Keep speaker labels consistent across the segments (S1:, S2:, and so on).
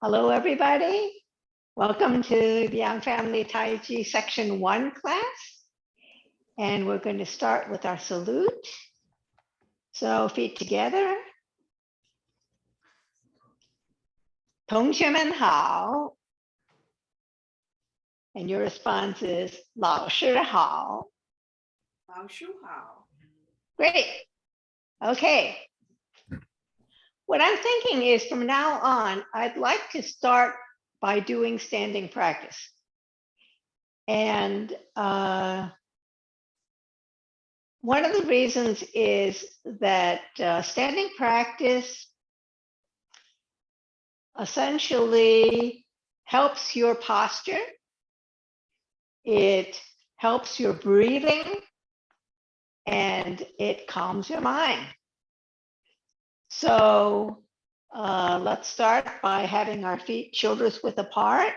S1: Hello, everybody. Welcome to the Young Family Tai Chi Section 1 class. And we're going to start with our salute. So feet together. 同学们好. And your response is 老师好.
S2: 老师好.
S1: Great. Okay. What I'm thinking is from now on, I'd like to start by doing standing practice. And one of the reasons is that standing practice essentially helps your posture. It helps your breathing and it calms your mind. So let's start by having our feet shoulders width apart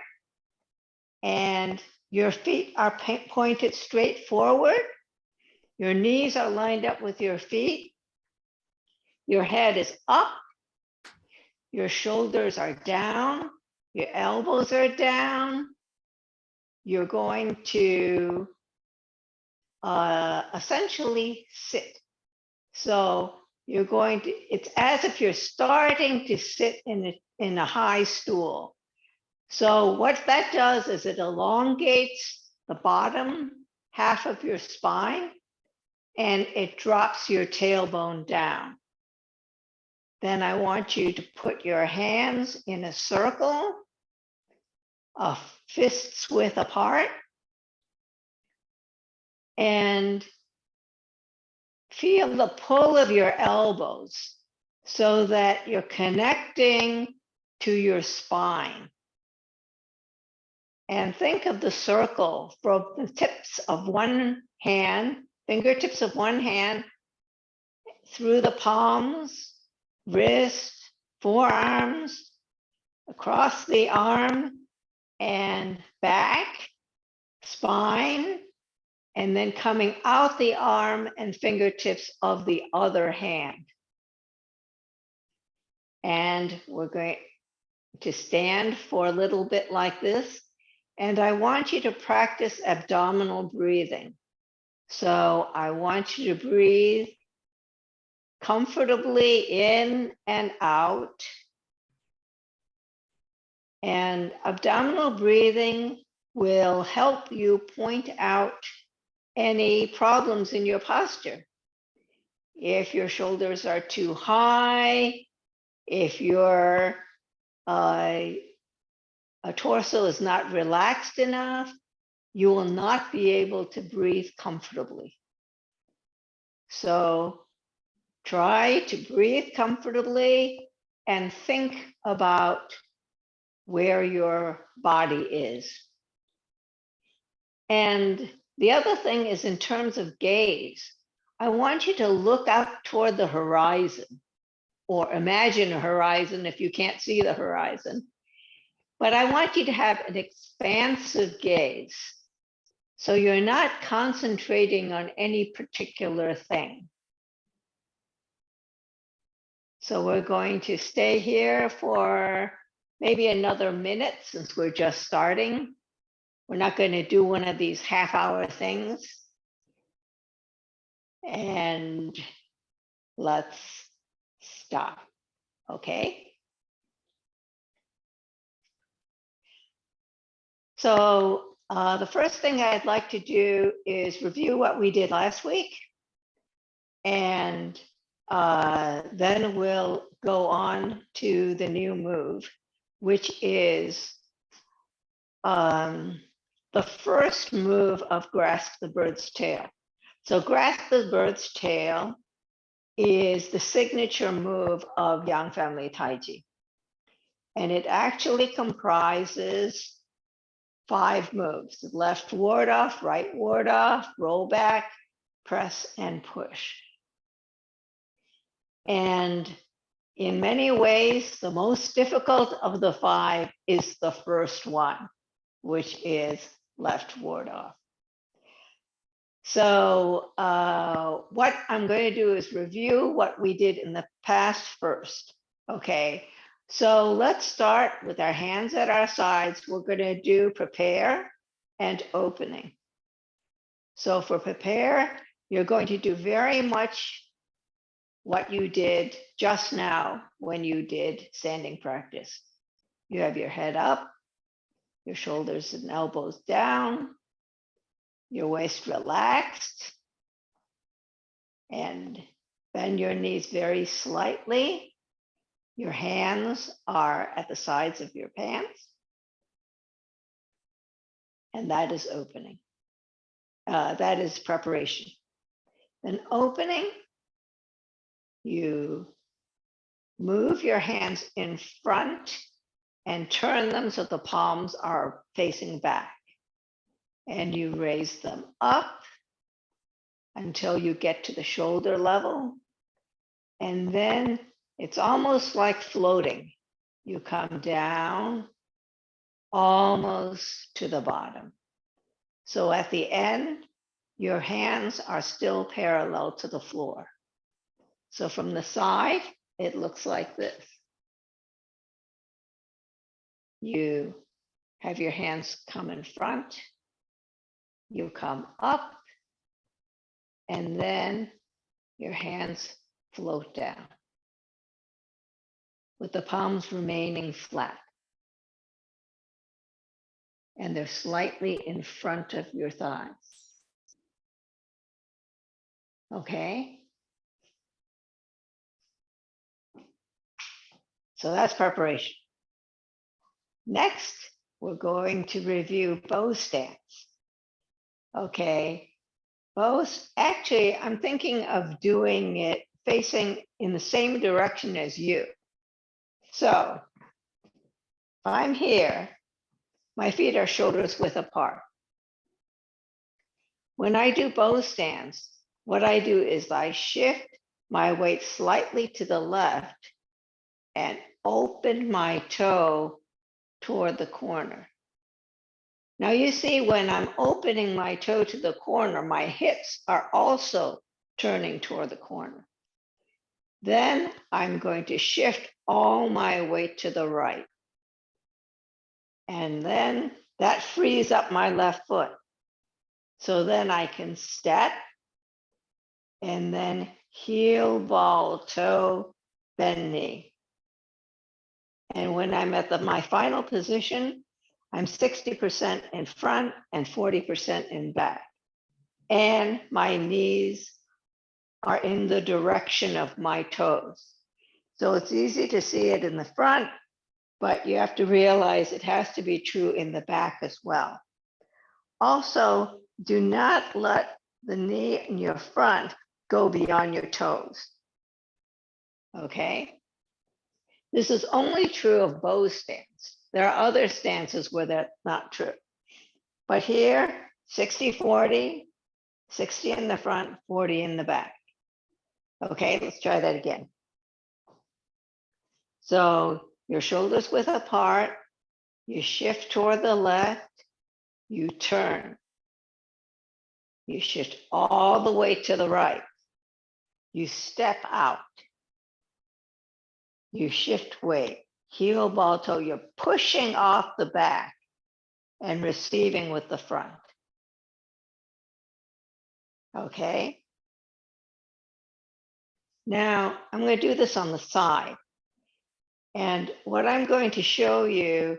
S1: and your feet are pointed straight forward. Your knees are lined up with your feet. Your head is up. Your shoulders are down. Your elbows are down. You're going to essentially sit. So you're going to, it's as if you're starting to sit in a high stool. So what that does is it elongates the bottom half of your spine and it drops your tailbone down. Then I want you to put your hands in a circle of fists width apart and feel the pull of your elbows so that you're connecting to your spine. And think of the circle from the tips of one hand, fingertips of one hand, through the palms, wrist, forearms, across the arm and back, spine, and then coming out the arm and fingertips of the other hand. And we're going to stand for a little bit like this. And I want you to practice abdominal breathing. So I want you to breathe comfortably in and out. And abdominal breathing will help you point out any problems in your posture. If your shoulders are too high, if your torso is not relaxed enough, you will not be able to breathe comfortably. So try to breathe comfortably and think about where your body is. And the other thing is in terms of gaze, I want you to look out toward the horizon or imagine a horizon if you can't see the horizon. But I want you to have an expansive gaze. So you're not concentrating on any particular thing. So we're going to stay here for maybe another minute since we're just starting. We're not going to do one of these half-hour things. And let's stop, okay? So the first thing I'd like to do is review what we did last week. And then we'll go on to the new move, which is the first move of grasp the bird's tail. So grasp the bird's tail is the signature move of Yang Family Tai Chi. And it actually comprises 5 moves: left ward off, right ward off, roll back, press, and push. And in many ways, the most difficult of the 5 is the first one, which is left ward off. So what I'm going to do is review what we did in the past first. Okay, So let's start with our hands at our sides. We're going to do prepare and opening. So for prepare, you're going to do very much what you did just now when you did standing practice. You have your head up, your shoulders and elbows down, your waist relaxed, and bend your knees very slightly. Your hands are at the sides of your pants, and that is opening. That is preparation. Then opening, you move your hands in front and turn them so the palms are facing back. And you raise them up until you get to the shoulder level. And then it's almost like floating. You come down almost to the bottom. So at the end, your hands are still parallel to the floor. So from the side, it looks like this. You have your hands come in front, you come up, and then your hands float down with the palms remaining flat. And they're slightly in front of your thighs. Okay? So that's preparation. Next, we're going to review bow stance. Okay, both, actually, I'm thinking of doing it facing in the same direction as you. So if I'm here, my feet are shoulders width apart. When I do bow stance, what I do is I shift my weight slightly to the left and open my toe toward the corner. Now you see when I'm opening my toe to the corner, my hips are also turning toward the corner. Then I'm going to shift all my weight to the right. And then that frees up my left foot. So then I can step and then heel, ball, toe, bend knee. And when I'm at my final position, I'm 60% in front and 40% in back. And my knees are in the direction of my toes. So it's easy to see it in the front, but you have to realize it has to be true in the back as well. Also, do not let the knee in your front go beyond your toes. Okay? This is only true of bow stance. There are other stances where that's not true. But here, 60-40, 60 in the front, 40 in the back. Okay, let's try that again. So your shoulders width apart, you shift toward the left, you turn. You shift all the way to the right. You step out. You shift weight, heel, ball, toe. You're pushing off the back and receiving with the front. Okay? Now, I'm going to do this on the side. And what I'm going to show you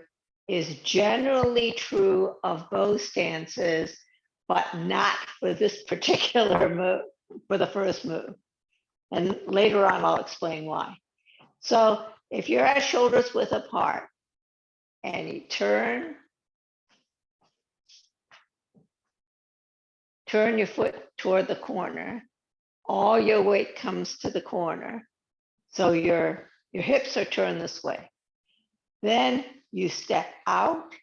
S1: is generally true of both stances, but not for this particular move, for the first move. And later on, I'll explain why. So if you're at shoulders width apart and you turn your foot toward the corner, all your weight comes to the corner. So your hips are turned this way. Then you step out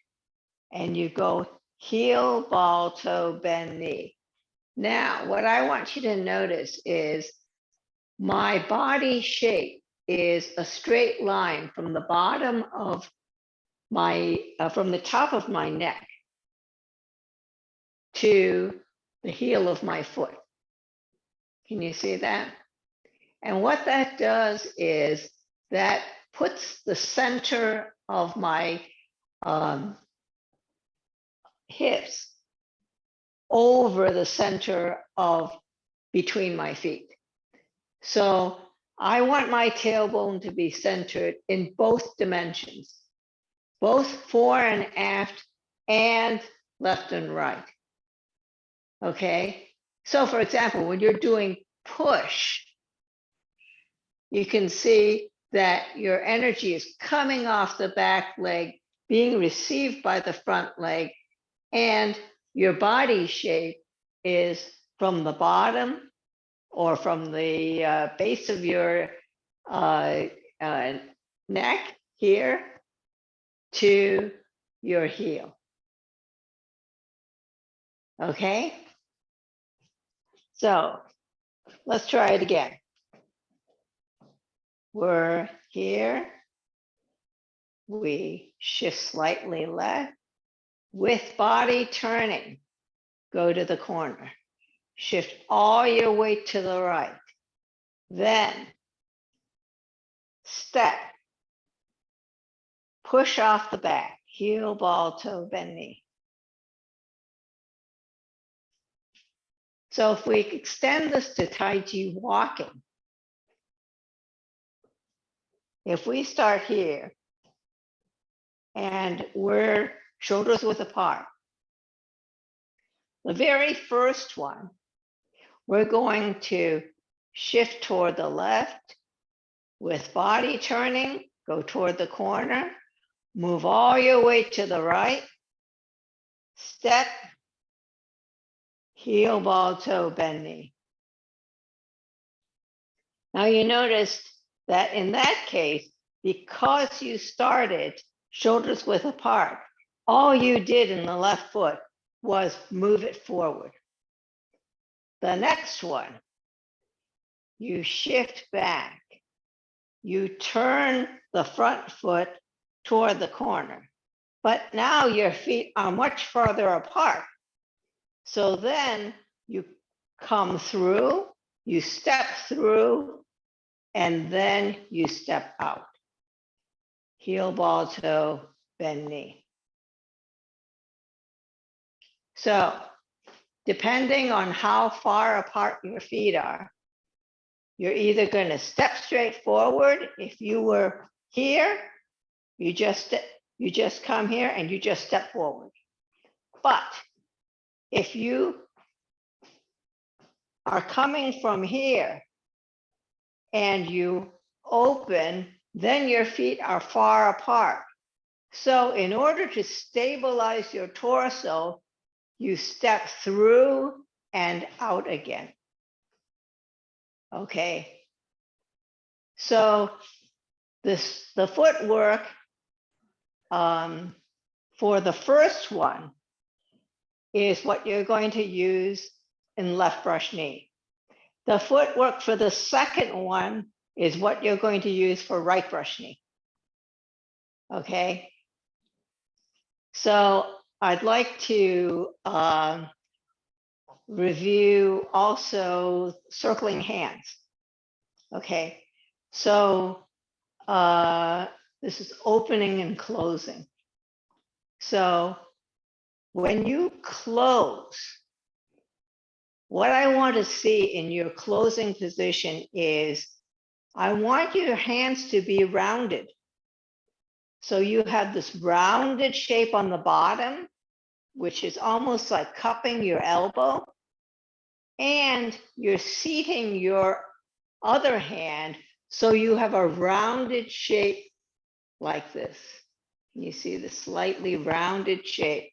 S1: and you go heel, ball, toe, bend, knee. Now, what I want you to notice is my body shape is a straight line from the bottom of my, from the top of my neck to the heel of my foot. Can you see that? And what that does is that puts the center of my hips over the center of between my feet. So I want my tailbone to be centered in both dimensions, both fore and aft and left and right. Okay, so for example, when you're doing push, you can see that your energy is coming off the back leg, being received by the front leg, and your body shape is from the bottom or from the base of your neck here to your heel. Okay, so let's try it again. We're here. We shift slightly left with body turning. Go to the corner. Shift all your weight to the right. Then step. Push off the back. Heel, ball, toe, bend knee. So if we extend this to Tai Chi walking, if we start here and we're shoulders width apart, the very first one, we're going to shift toward the left with body turning, go toward the corner, move all your weight to the right, step, heel, ball, toe, bend knee. Now you noticed that in that case, because you started shoulders width apart, all you did in the left foot was move it forward. The next one, you shift back. You turn the front foot toward the corner, but now your feet are much farther apart. So then you come through, you step through, and then you step out. Heel, ball, toe, bend knee. So depending on how far apart your feet are, you're either going to step straight forward. If you were here, you just come here and you just step forward. But if you are coming from here and you open, then your feet are far apart. So in order to stabilize your torso, you step through and out again. Okay. So the footwork for the first one is what you're going to use in left brush knee. The footwork for the second one is what you're going to use for right brush knee. Okay. So I'd like to review also circling hands. Okay. So this is opening and closing. So when you close, what I want to see in your closing position is I want your hands to be rounded. So you have this rounded shape on the bottom, which is almost like cupping your elbow, and you're seating your other hand so you have a rounded shape like this. You see the slightly rounded shape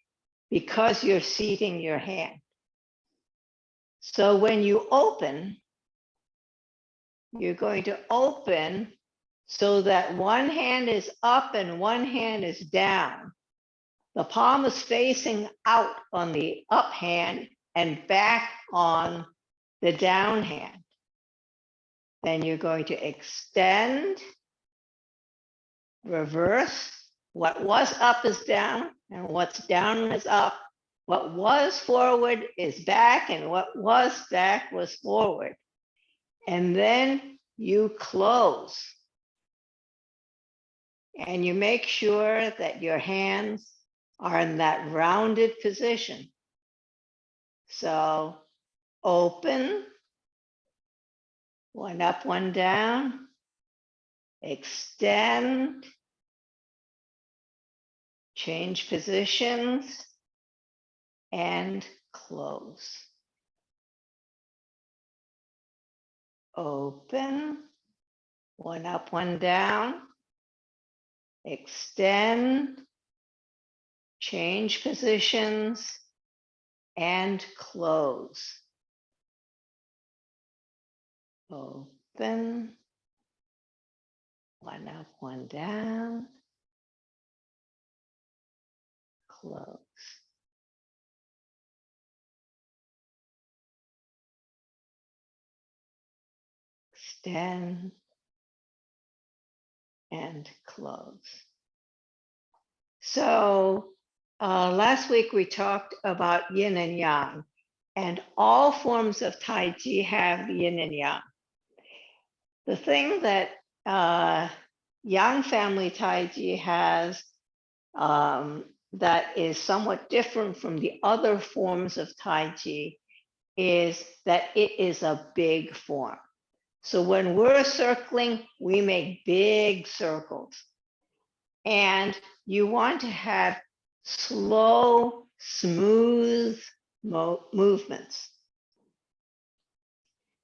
S1: because you're seating your hand. So when you open, you're going to open so that one hand is up and one hand is down. The palm is facing out on the up hand and back on the down hand. Then you're going to extend, reverse. What was up is down and what's down is up. What was forward is back and what was back was forward. And then you close. And you make sure that your hands are in that rounded position. So open, one up, one down, extend, change positions, and close. Open, one up, one down, extend, change positions, and close. Open, one up, one down, close. Extend and close. So last week we talked about yin and yang, and all forms of Tai Chi have yin and yang. The thing that Yang family Tai Chi has that is somewhat different from the other forms of Tai Chi is that it is a big form. So when we're circling, we make big circles. And you want to have slow, smooth movements.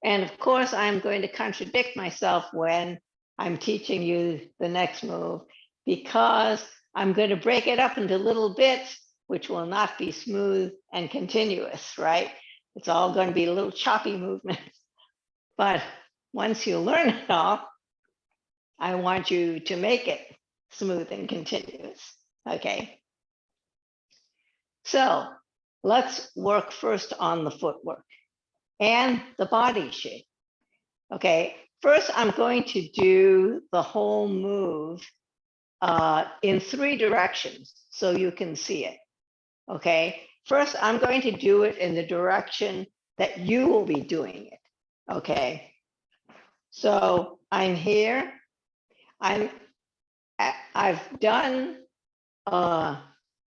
S1: And of course, I'm going to contradict myself when I'm teaching you the next move, because I'm going to break it up into little bits, which will not be smooth and continuous, right? It's all going to be little choppy movements. But once you learn it all, I want you to make it smooth and continuous, okay? So let's work first on the footwork and the body shape, okay? First, I'm going to do the whole move in 3 directions so you can see it, okay? First, I'm going to do it in the direction that you will be doing it, okay? So I'm here. I've done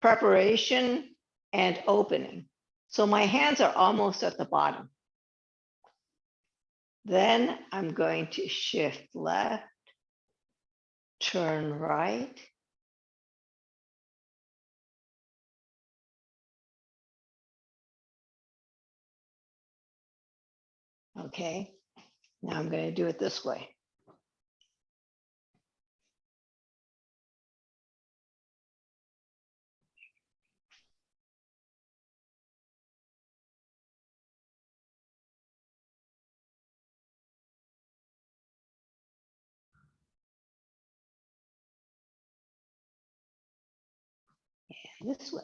S1: preparation and opening. So my hands are almost at the bottom. Then I'm going to shift left, turn right. Okay, now I'm going to do it this way. And this way.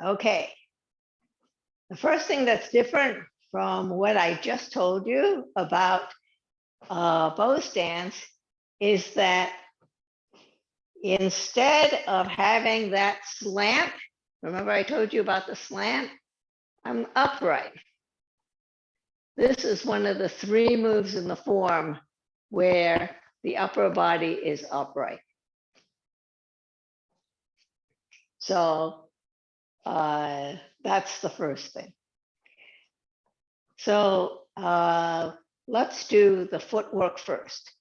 S1: Okay, the first thing that's different from what I just told you about bow stance is that instead of having that slant, remember I told you about the slant? I'm upright. This is one of the 3 moves in the form where the upper body is upright. So that's the first thing. So let's do the footwork first.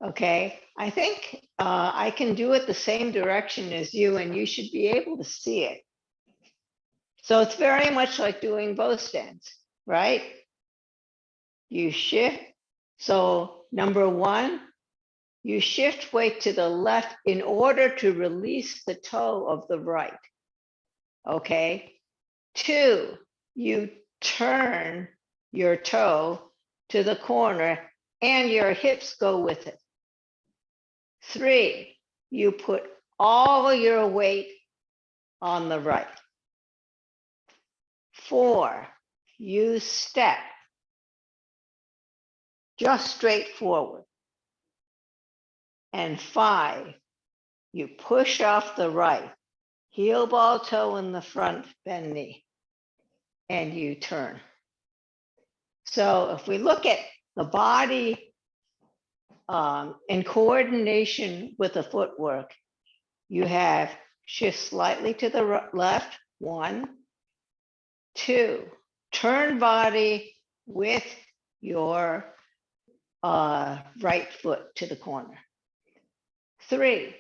S1: Okay, I think I can do it the same direction as you, and you should be able to see it. So it's very much like doing bow stance, right? You shift. So number 1, you shift weight to the left in order to release the toe of the right. Okay. 2, you turn your toe to the corner and your hips go with it. 3, you put all your weight on the right. 4, you step just straight forward. And 5, you push off the right, heel, ball, toe in the front, bend knee, and you turn. So if we look at the body in coordination with the footwork, you have shift slightly to the left, 1, 2, turn body with your right foot to the corner. 3,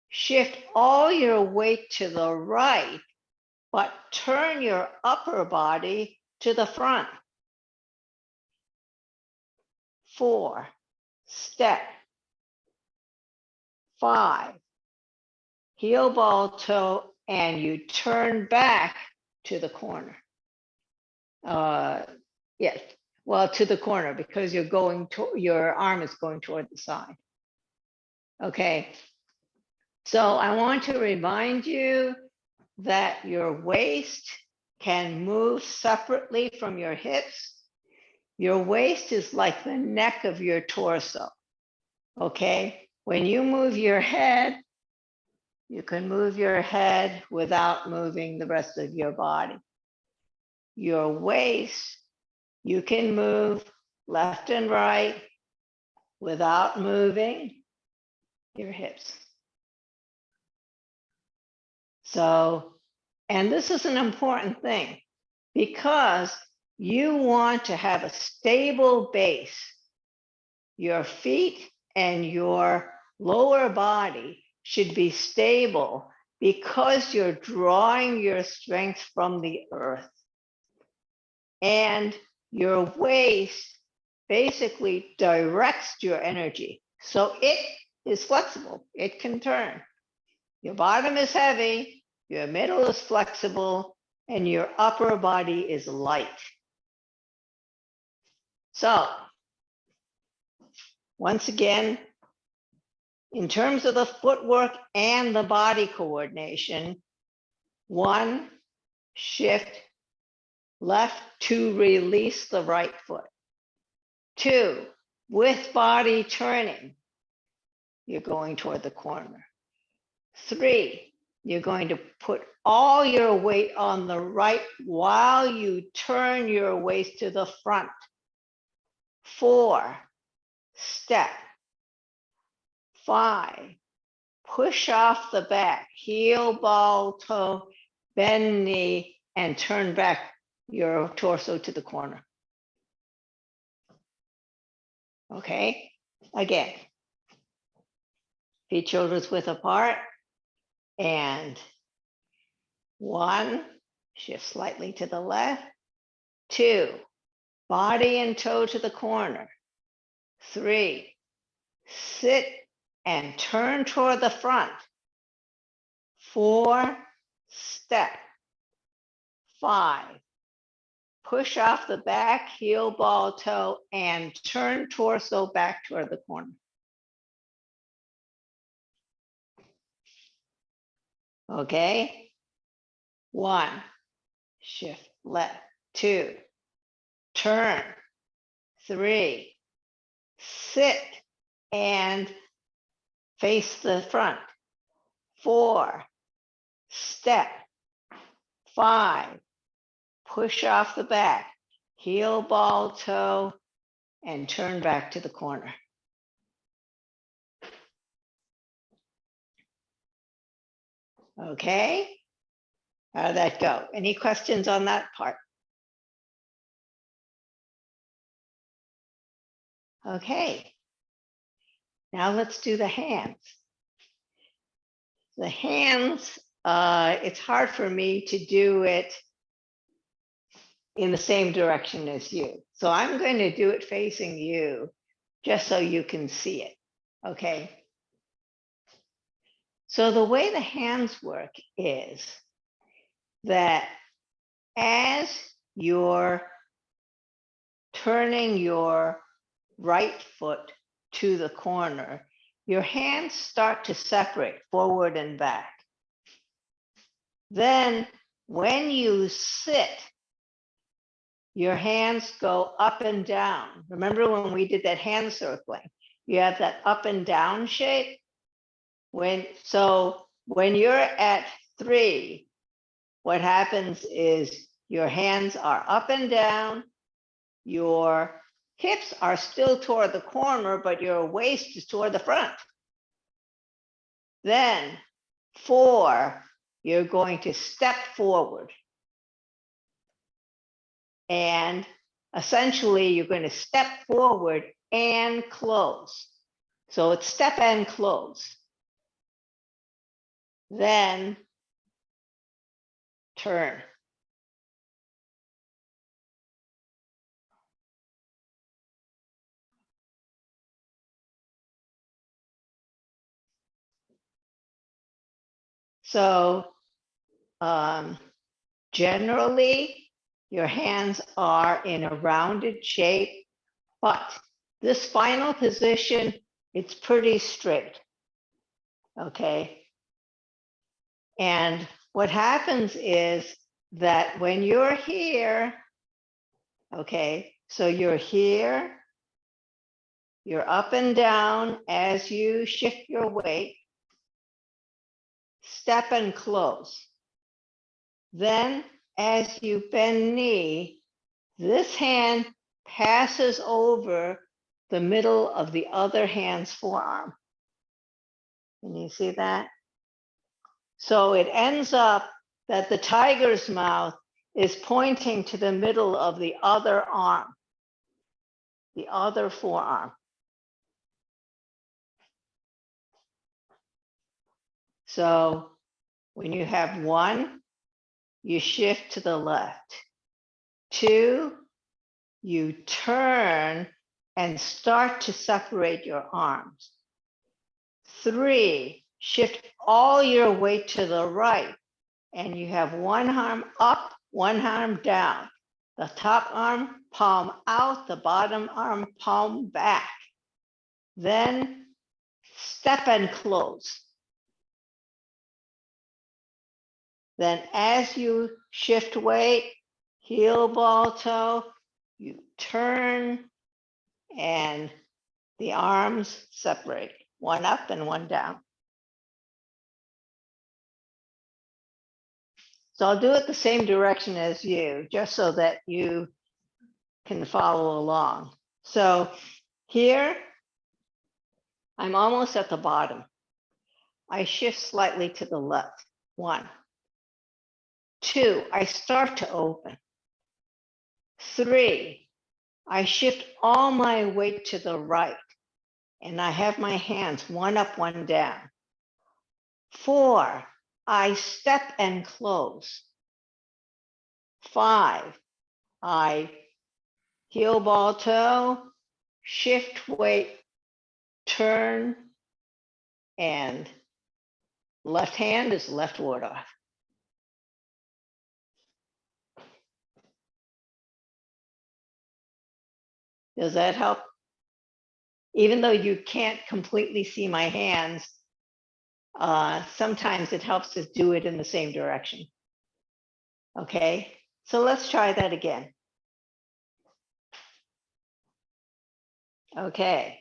S1: shift all your weight to the right, but turn your upper body to the front. 4, step. 5, heel, ball, toe, and you turn back to the corner. Yes, well, to the corner because you're going to, your arm is going toward the side. Okay, so I want to remind you that your waist can move separately from your hips. Your waist is like the neck of your torso. Okay, when you move your head, you can move your head without moving the rest of your body. Your waist, you can move left and right without moving your hips. So, and this is an important thing because you want to have a stable base. Your feet and your lower body should be stable because you're drawing your strength from the earth. And your waist basically directs your energy. So it is flexible, it can turn. Your bottom is heavy, your middle is flexible, and your upper body is light. So, once again, in terms of the footwork and the body coordination, 1, shift left to release the right foot. 2, with body turning, you're going toward the corner. 3, you're going to put all your weight on the right while you turn your waist to the front. 4, step. 5, push off the back, heel, ball, toe, bend knee, and turn back your torso to the corner. Okay, again, feet shoulders width apart, and 1, shift slightly to the left. 2, body and toe to the corner. 3, sit and turn toward the front. 4, step. 5, push off the back, heel, ball, toe, and turn torso back toward the corner. Okay, 1, shift left. 2, turn. 3, sit and face the front. 4, step. 5, push off the back, heel, ball, toe, and turn back to the corner. Okay, how did that go? Any questions on that part? Okay, now let's do the hands. The hands, it's hard for me to do it in the same direction as you. So I'm going to do it facing you just so you can see it, okay? So the way the hands work is that as you're turning your right foot to the corner, your hands start to separate forward and back. Then when you sit, your hands go up and down. Remember when we did that hand circling? You have that up and down shape. So when you're at 3, what happens is your hands are up and down, your hips are still toward the corner, but your waist is toward the front. Then 4, you're going to step forward. And essentially, you're going to step forward and close. So it's step and close. Then turn. So generally, your hands are in a rounded shape, but this final position, it's pretty straight. Okay. And what happens is that when you're here, okay, so you're here, you're up and down as you shift your weight, step and close. Then as you bend knee, this hand passes over the middle of the other hand's forearm. Can you see that? So it ends up that the tiger's mouth is pointing to the middle of the other arm, the other forearm. So when you have 1, you shift to the left. 2, you turn and start to separate your arms. 3, shift all your weight to the right, and you have 1 arm up, 1 arm down. The top arm palm out, the bottom arm palm back. Then step and close. Then as you shift weight, heel, ball, toe, you turn and the arms separate, 1 up and 1 down. So I'll do it the same direction as you, just so that you can follow along. So here, I'm almost at the bottom. I shift slightly to the left, 1. 2, I start to open. 3, I shift all my weight to the right, and I have my hands 1 up, 1 down. 4, I step and close. 5, I heel, ball, toe, shift weight, turn, and left hand is left ward off. Does that help? Even though you can't completely see my hands, sometimes it helps to do it in the same direction. Okay, so let's try that again. Okay,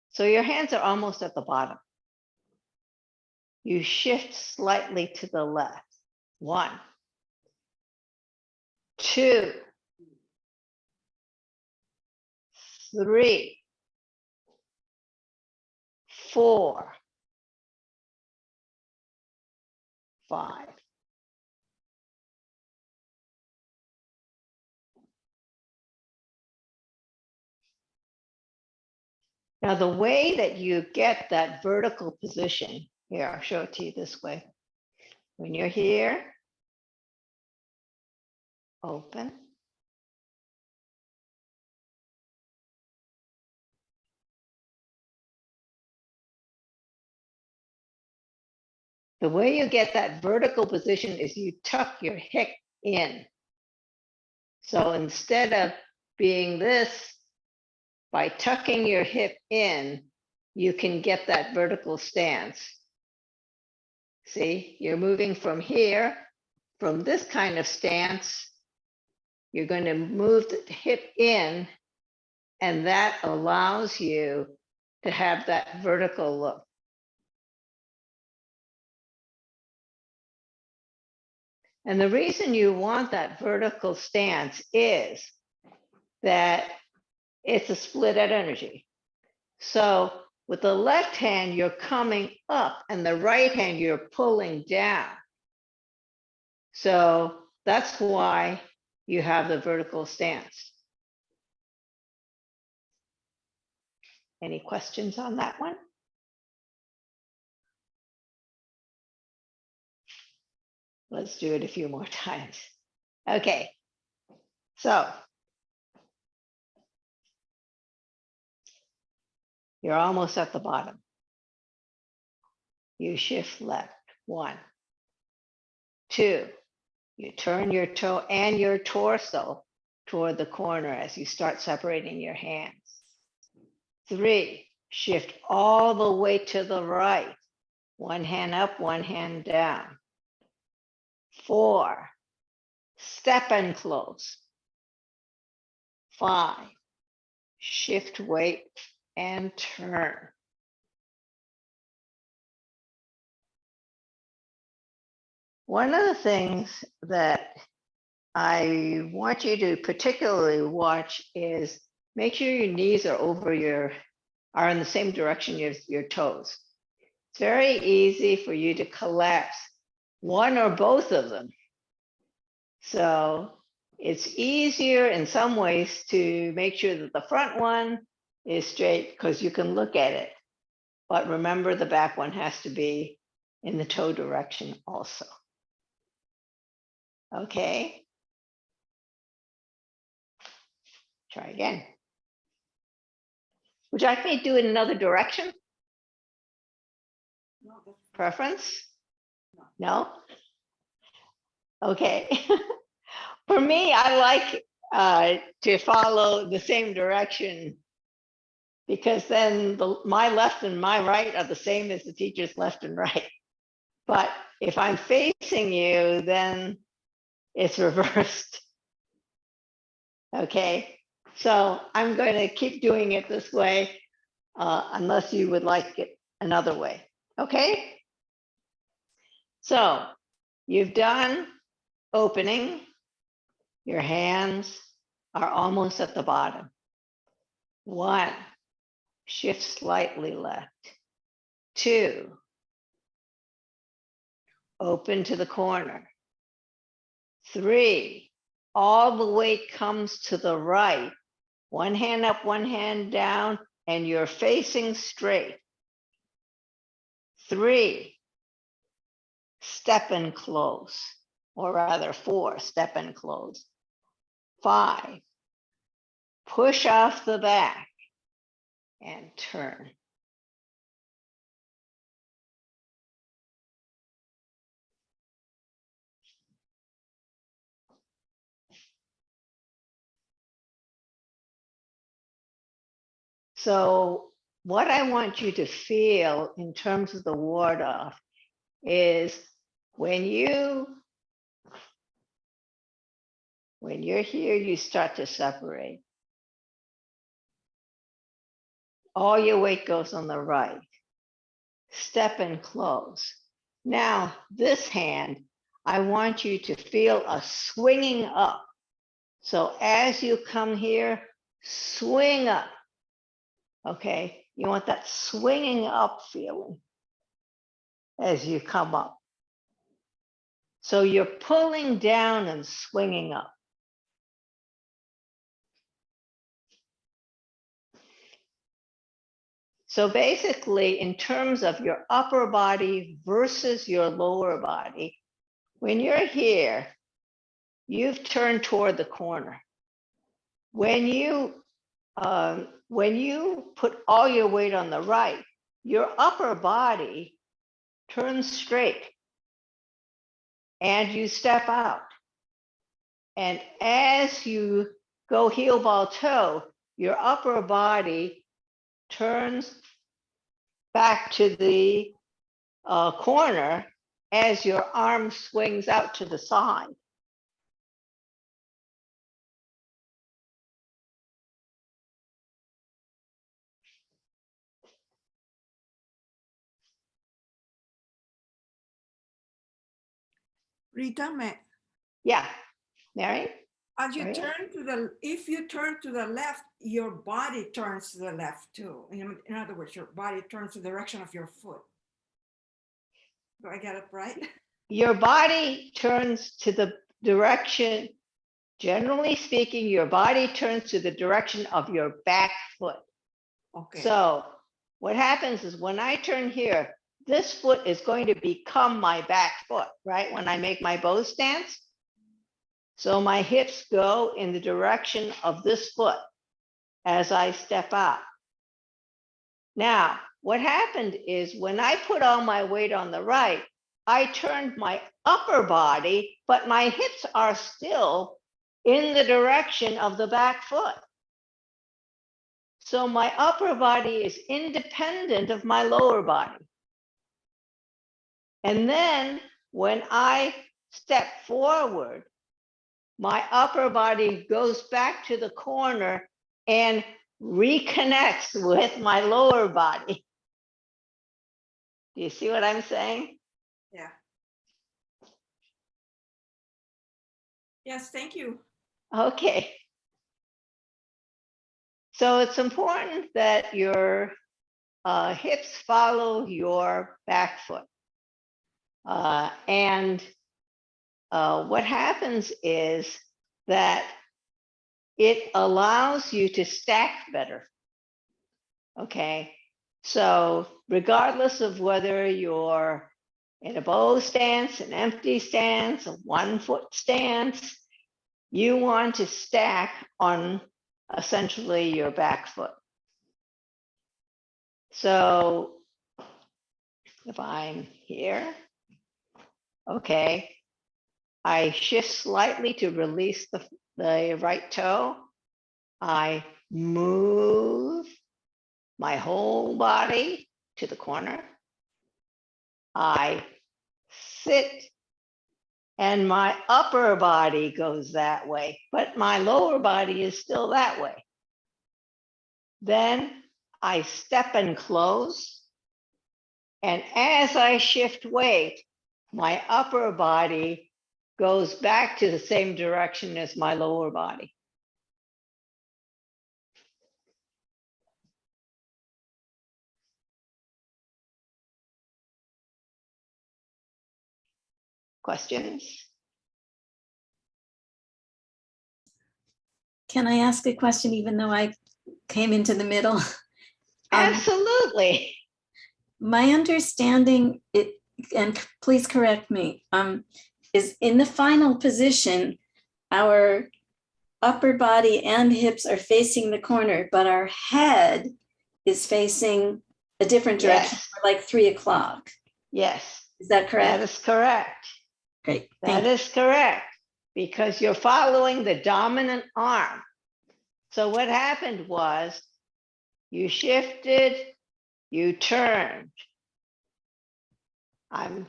S1: so your hands are almost at the bottom. You shift slightly to the left. 1, 2, 3, 4, 5. Now, the way that you get that vertical position, here, I'll show it to you this way. When you're here, open. The way you get that vertical position is you tuck your hip in. So instead of being this, by tucking your hip in, you can get that vertical stance. See, you're moving from here, from this kind of stance, you're going to move the hip in, and that allows you to have that vertical look. And the reason you want that vertical stance is that it's a split at energy. So with the left hand, you're coming up, and the right hand, you're pulling down. So that's why you have the vertical stance. Any questions on that one? Let's do it a few more times. Okay, so you're almost at the bottom. You shift left, 1, 2, you turn your toe and your torso toward the corner as you start separating your hands. 3, shift all the way to the right, 1 hand up, 1 hand down. 4, step and close. 5, shift weight and turn. One of the things that I want you to particularly watch is make sure your knees are in the same direction as your toes. It's very easy for you to collapse one or both of them. So it's easier in some ways to make sure that the front one is straight because you can look at it. But remember, the back one has to be in the toe direction also. Okay. Try again. Would you like me to do it in another direction?
S2: No, that's
S1: Preference? No? Okay. For me, I like to follow the same direction because then my left and my right are the same as the teacher's left and right. But if I'm facing you, then it's reversed. Okay, so I'm going to keep doing it this way unless you would like it another way. Okay, so you've done opening. Your hands are almost at the bottom. 1, shift slightly left. 2, open to the corner. 3, all the weight comes to the right. 1 hand up, 1 hand down, and you're facing straight. 3, step and close, or rather 4, step and close. 5, push off the back and turn. So what I want you to feel in terms of the ward off is when you're here, you start to separate. All your weight goes on the right. Step and close. Now, this hand, I want you to feel a swinging up. So as you come here, swing up. Okay, you want that swinging up feeling as you come up. So you're pulling down and swinging up. So basically, in terms of your upper body versus your lower body, when you're here, you've turned toward the corner. When you put all your weight on the right, your upper body turns straight and you step out. And as you go heel ball toe, your upper body turns back to the corner as your arm swings out to the side.
S2: Rita,
S1: Yeah, Mary?
S2: as you
S1: Maria?
S2: turn to the, if you turn to the left, your body turns to the left too. In other words, your body turns the direction of your foot. Do I get it right?
S1: Your body turns to the direction, generally speaking, your body turns to the direction of your back foot.
S2: Okay.
S1: So what happens is when I turn here, this foot is going to become my back foot, right? When I make my bow stance. So my hips go in the direction of this foot as I step out. Now, what happened is when I put all my weight on the right, I turned my upper body, but my hips are still in the direction of the back foot. So my upper body is independent of my lower body. And then when I step forward, my upper body goes back to the corner and reconnects with my lower body. Do you see what I'm saying?
S2: Yeah. Yes, thank you.
S1: Okay. So it's important that your hips follow your back foot. And what happens is that it allows you to stack better. Okay. So regardless of whether you're in a bow stance, an empty stance, a 1 foot stance, you want to stack on essentially your back foot. So if I'm here, okay, I shift slightly to release the right toe. I move my whole body to the corner. I sit and my upper body goes that way, but my lower body is still that way. Then I step and close. And as I shift weight, my upper body goes back to the same direction as my lower body. Questions?
S3: Can I ask a question even though I came into the middle?
S1: Absolutely.
S3: My understanding, and please correct me, is in the final position, our upper body and hips are facing the corner, but our head is facing a different direction,
S1: Yes.
S3: like 3 o'clock.
S1: Yes.
S3: Is that correct?
S1: That is correct.
S3: Great.
S1: That is correct, because you're following the dominant arm. So what happened was you shifted, you turned. I'm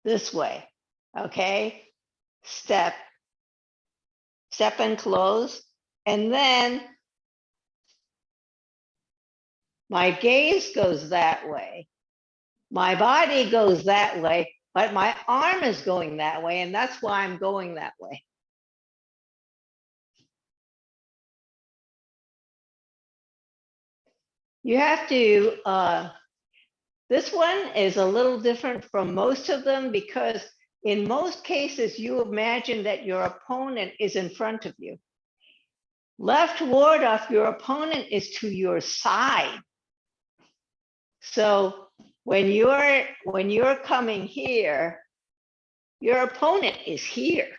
S1: this way, okay? Step and close. And then my gaze goes that way. My body goes that way, but my arm is going that way. And that's why I'm going that way. You have to, this one is a little different from most of them because in most cases, you imagine that your opponent is in front of you. Left ward off, your opponent is to your side. So when you're coming here, your opponent is here.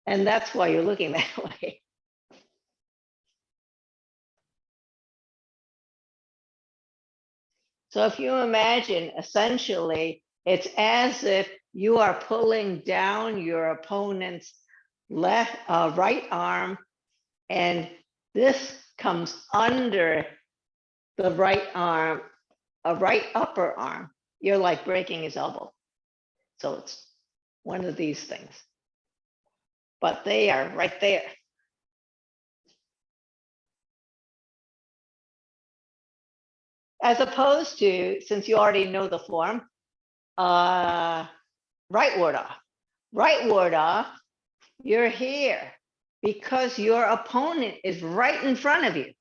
S1: And that's why you're looking that way. So if you imagine, essentially, it's as if you are pulling down your opponent's right arm, and this comes under the right arm, a right upper arm. You're like breaking his elbow. So it's one of these things. But they are right there. As opposed to, since you already know the form, Right ward off. Right ward off, you're here because your opponent is right in front of you.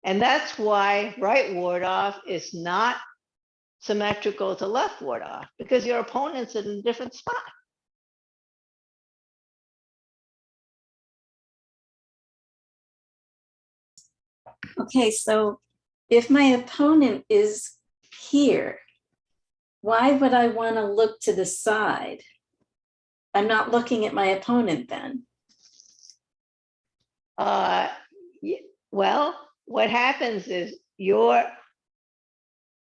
S1: And that's why right ward off is not symmetrical to left ward off, because your opponent's in a different spot.
S3: Okay, so if my opponent is here, why would I want to look to the side? I'm not looking at my opponent then.
S1: Well, what happens is your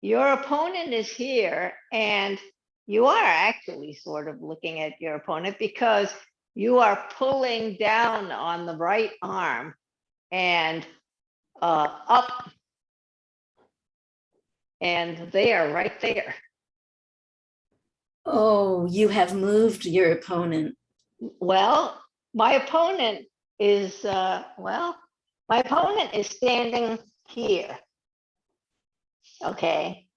S1: opponent is here, and you are actually sort of looking at your opponent because you are pulling down on the right arm and up, and they are right there.
S3: Oh, you have moved your opponent.
S1: Well, my opponent is, my opponent is standing here. Okay.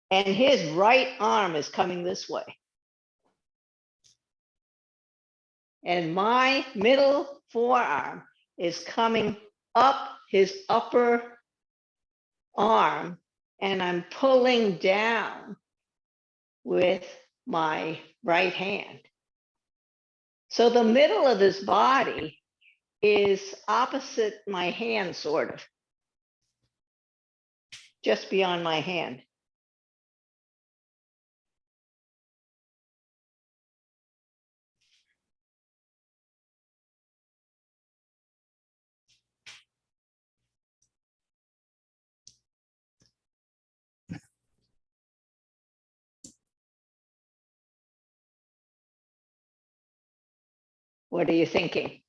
S1: And his right arm is coming this way. And my middle forearm is coming up his upper arm, and I'm pulling down with my right hand. So the middle of his body is opposite my hand, sort of, just beyond my hand. What are you thinking?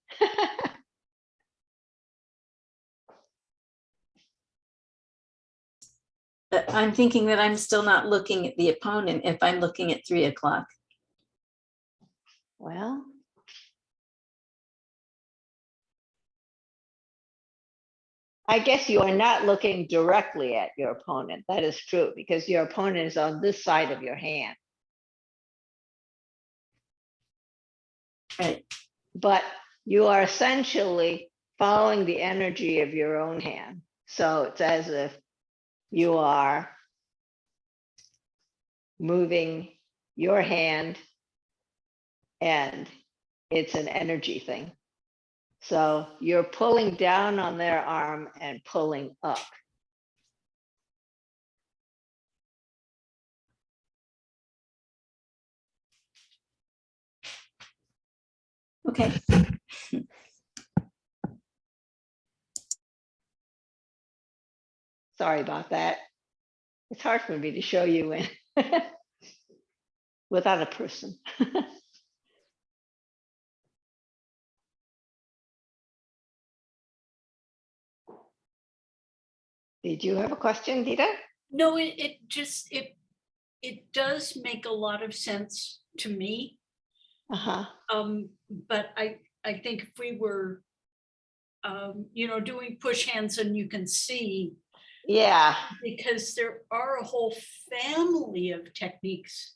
S3: I'm thinking that I'm still not looking at the opponent if I'm looking at 3 o'clock.
S1: Well, I guess you are not looking directly at your opponent. That is true, because your opponent is on this side of your hand.
S3: Right.
S1: But you are essentially following the energy of your own hand. So it's as if you are moving your hand, and it's an energy thing. So you're pulling down on their arm and pulling up.
S3: Okay.
S1: Sorry about that. It's hard for me to show you in without a person. Did you have a question, Rita?
S4: No, it does make a lot of sense to me.
S1: Uh-huh.
S4: But I think if we were, doing push hands, and you can see,
S1: Yeah.
S4: because there are a whole family of techniques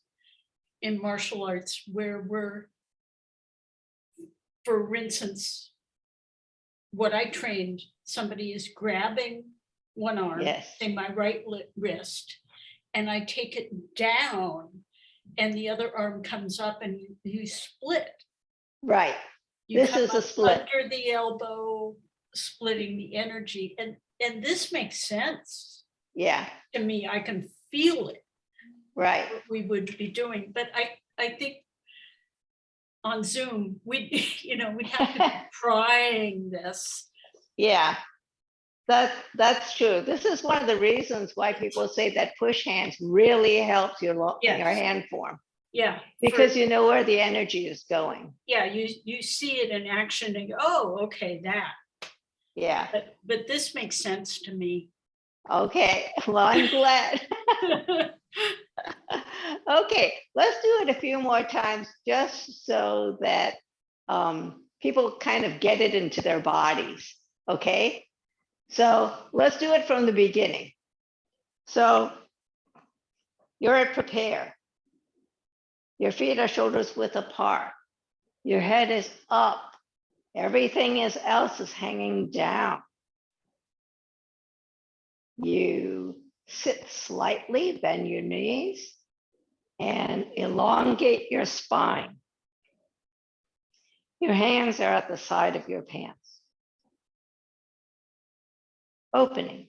S4: in martial arts where we're, for instance, what I trained, somebody is grabbing one arm,
S1: Yes.
S4: say my right wrist, and I take it down, and the other arm comes up, and you split.
S1: Right.
S4: You
S1: This
S4: come
S1: is a
S4: up
S1: split.
S4: under the elbow, splitting the energy, and this makes sense
S1: Yeah.
S4: to me. I can feel it,
S1: Right.
S4: what we would be doing, but I think on Zoom we'd have to be trying this.
S1: Yeah. That's true. This is one of the reasons why people say that push hands really helps your
S4: Yes.
S1: hand form,
S4: Yeah,
S1: because you know where the energy is going.
S4: yeah, you see it in action and go, oh, okay, that.
S1: Yeah.
S4: But this makes sense to me.
S1: Okay. Well, I'm glad. Okay, let's do it a few more times just so that people kind of get it into their bodies. Okay. So let's do it from the beginning. So you're at prepare. Your feet are shoulders width apart. Your head is up. Everything else is hanging down. You sit slightly, bend your knees, and elongate your spine. Your hands are at the side of your pants. Opening.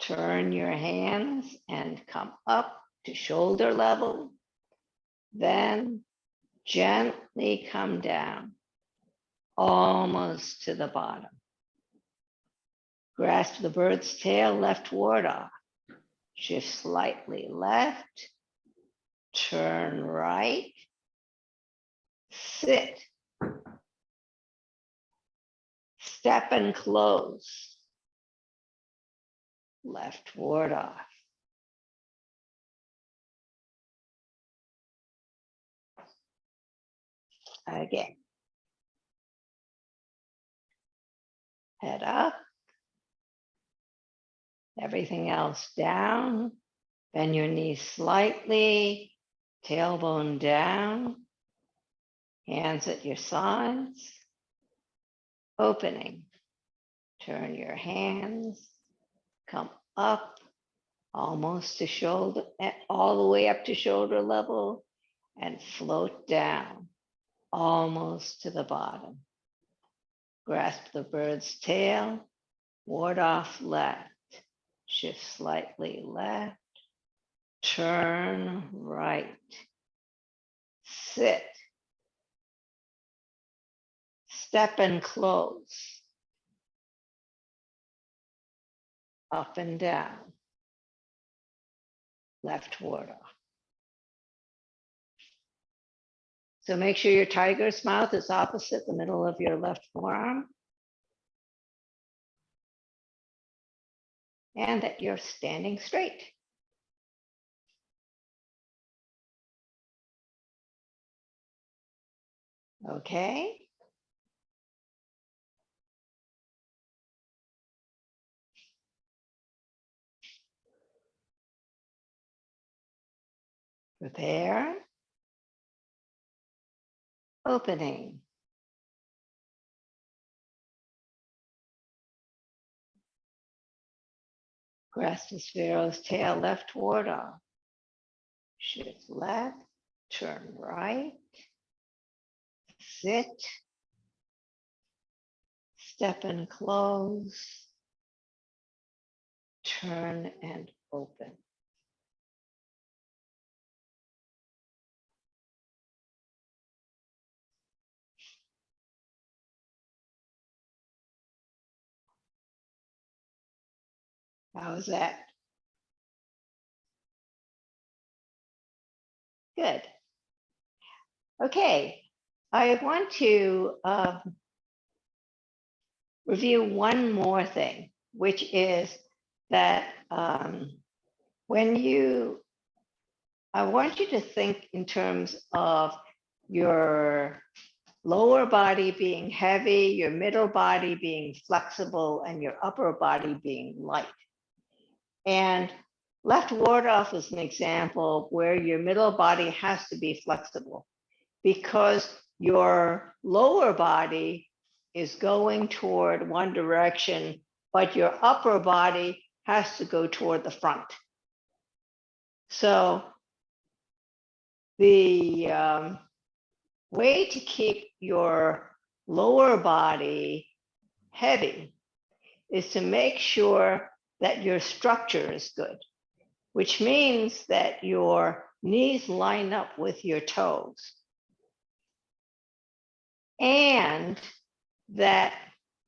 S1: Turn your hands and come up to shoulder level. Then gently come down, almost to the bottom. Grasp the bird's tail, left ward off. Shift slightly left. Turn right. Sit. Step and close. Left ward off. Again. Head up. Everything else down. Bend your knees slightly. Tailbone down. Hands at your sides. Opening. Turn your hands. Come up almost to shoulder, all the way up to shoulder level, and float down almost to the bottom. Grasp the bird's tail, ward off left, shift slightly left, turn right, sit, step and close, up and down, left ward off. So make sure your tiger's mouth is opposite the middle of your left forearm. And that you're standing straight. Okay. Prepare. Opening. Grasp the sparrow's tail, left ward off. Shift left, turn right, sit, step and close, turn and open. How's that? Good. Okay, I want to review one more thing, which is that I want you to think in terms of your lower body being heavy, your middle body being flexible, and your upper body being light. And left ward off is an example where your middle body has to be flexible because your lower body is going toward one direction, but your upper body has to go toward the front. So the way to keep your lower body heavy is to make sure that your structure is good, which means that your knees line up with your toes and that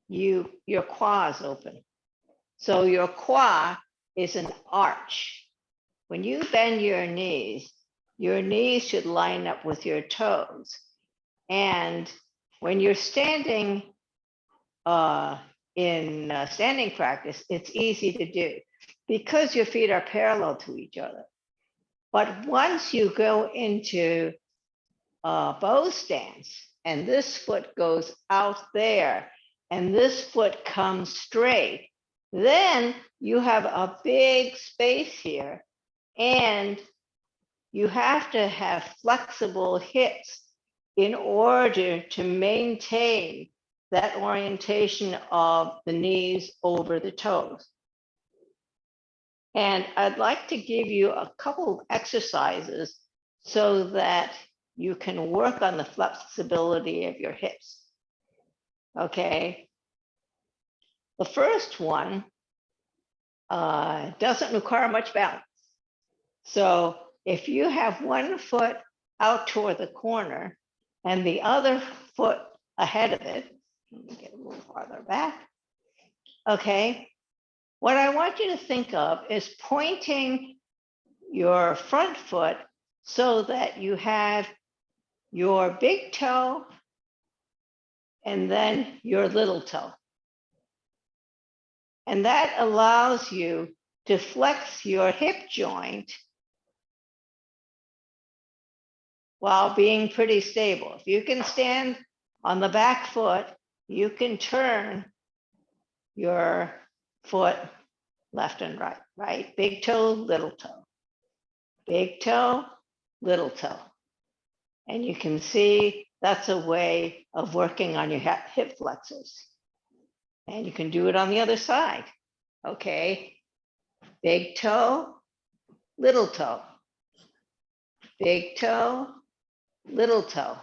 S1: your quad is open. So your quad is an arch. When you bend your knees should line up with your toes. And when you're standing in standing practice, it's easy to do because your feet are parallel to each other. But once you go into bow stance and this foot goes out there and this foot comes straight, Then you have a big space here, and you have to have flexible hips in order to maintain that orientation of the knees over the toes. And I'd like to give you a couple of exercises so that you can work on the flexibility of your hips. Okay. The first one doesn't require much balance. So if you have one foot out toward the corner and the other foot ahead of it, let me get a little farther back. Okay. What I want you to think of is pointing your front foot so that you have your big toe and then your little toe. And that allows you to flex your hip joint while being pretty stable. If you can stand on the back foot, you can turn your foot left and right, right? Big toe, little toe. Big toe, little toe. And you can see that's a way of working on your hip flexors. And you can do it on the other side. Okay. Big toe, little toe. Big toe, little toe.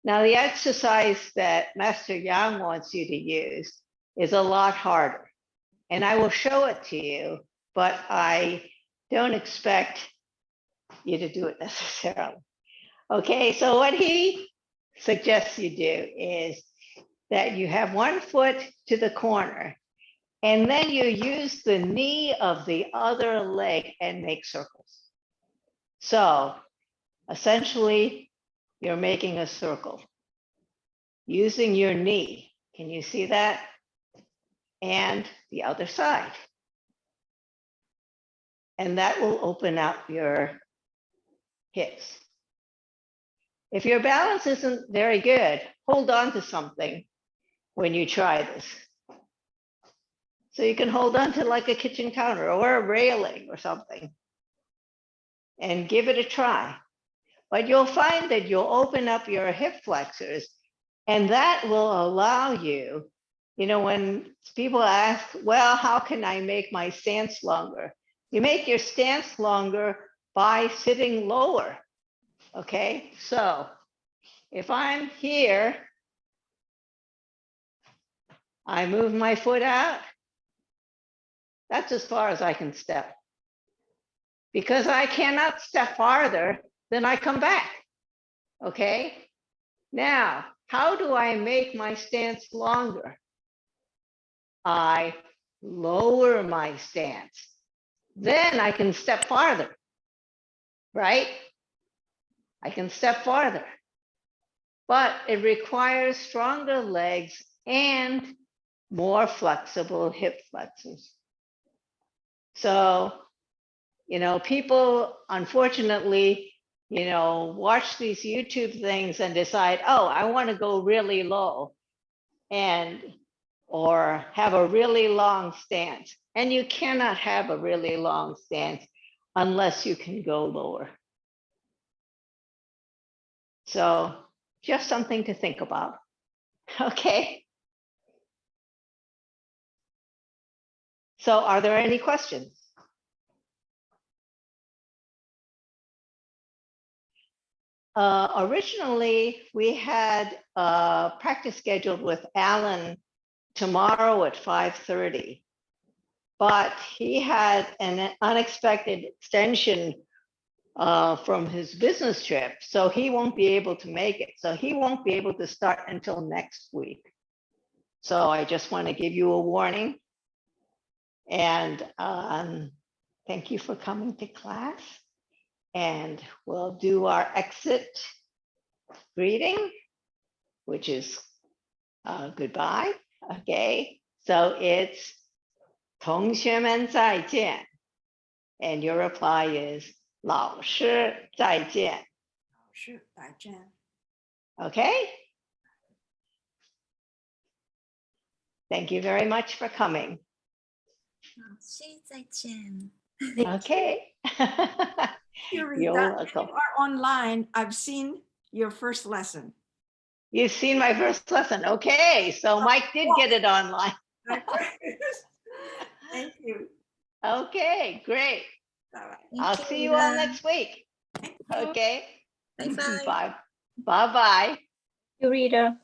S1: Now the exercise that Master Yang wants you to use is a lot harder. And I will show it to you, but I don't expect you to do it necessarily. Okay, so what he suggests you do is that you have one foot to the corner, and then you use the knee of the other leg and make circles. So essentially, you're making a circle using your knee. Can you see that? And the other side. And that will open up your hips. If your balance isn't very good, hold on to something when you try this. So you can hold on to like a kitchen counter or a railing or something and give it a try. But you'll find that you'll open up your hip flexors, and that will allow you, you know, when people ask, well, how can I make my stance longer? You make your stance longer by sitting lower. Okay, so if I'm here, I move my foot out. That's as far as I can step. Because I cannot step farther, then I come back. Okay, now, how do I make my stance longer? I lower my stance. Then I can step farther, right? I can step farther. But it requires stronger legs and more flexible hip flexors. So, you know, people, unfortunately, you know, watch these YouTube things and decide, oh, I want to go really low and or have a really long stance. And you cannot have a really long stance unless you can go lower. So just something to think about. Okay. So are there any questions? Originally, we had practice scheduled with Alan tomorrow at 5:30, but he had an unexpected extension from his business trip, so he won't be able to make it. So he won't be able to start until next week. So I just want to give you a warning. And thank you for coming to class. And we'll do our exit greeting, which is goodbye. Okay, so it's 同学们再见. And your reply is 老师再见.
S2: 是再见。
S1: Okay? Thank you very much for coming.
S3: 谢谢再见。
S1: Okay.
S2: You, Rita,
S1: You're
S2: and
S1: welcome.
S2: you are online. I've seen your first lesson.
S1: You've seen my first lesson. Okay, so Mike did get it online.
S2: Thank you.
S1: Okay, great.
S2: Bye-bye.
S1: I'll see you all next week. Okay.
S3: Bye bye.
S1: Bye. Bye-bye.
S5: You, Rita.